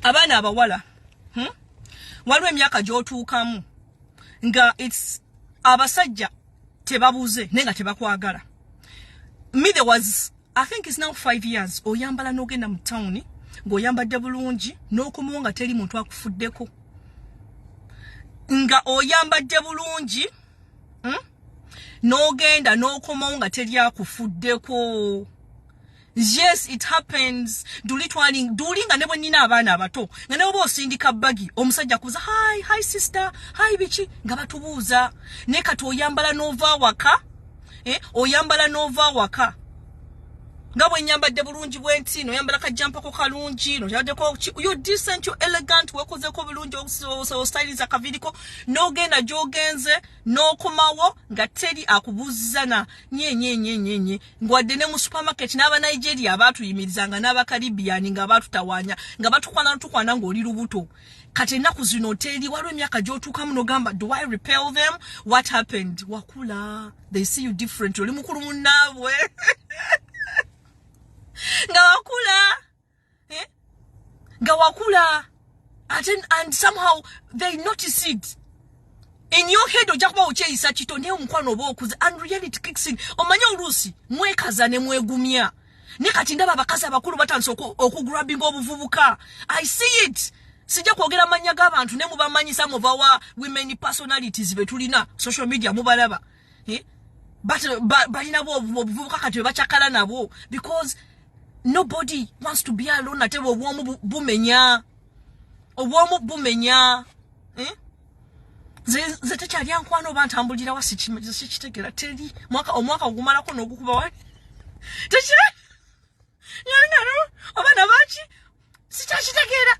abaana abawala waliwo emyaka gy'otuukamu nga it's abasajja tebabuze nenga tebakwagala. Me there was, I think it's now 5 years, oyambala n'ogenda mu town ng'oyambadde bulungi n'okomawo nga teri muntu akufuddeko, nga oyambadde bulungi n'ogenda n'okomawo nga teri akufuddeko. Yes, it happens. Duli nga ne bwe nnina abaana abato nga ne bwe osindika bagi omusajja kuza hi sister, hi bichi nga batubuuza ne kati oyambala n'ova waka oyambala n'ova waka nga bwe nyambadde bulungi bwenti n'oyambala kajampako kalungi n'oyaddeko you decent, you elegant, wekozeko bulungi styliza kaviriko n'ogenda gy'ogenze n'okomawo nga teri akubuuziza na nye ngwadde ne mu supermarket n'aba Nigeria abaatuyimirizanga n'aba Caribbean nga baatutawaanya nga batukwana ng'oli lubuto. Kati ennaku zino teri waliwo emyaka gy'otuukamu n'ogamba do I repel them? What happened? Wakula. They see you different. Oli mukulu munnaabwe. Nga wakula. And somehow they notice it. In your head ojakuba okyeyisa kito ne omukwano oba okuze and reality kicks in. Omanya oluusi mwekaza ne mwegumya. Ne kati ndaba abakazi abakulu batandise okugrabbinga obuvubuka. I see it. Sijja kwogera mannya g'abantu ne mubamanyisa muva women personalities betulina social media mubalaba. But balina obuvubuka kati bachakala nabo because nobody wants to be alone ate obwomu bumenya. Ze tekyali ankwano oba ntambulira wa sikitegera teri omwaka ogumalako n'ogukuba wali tekira nyalingano oba nabaki sikyakitegera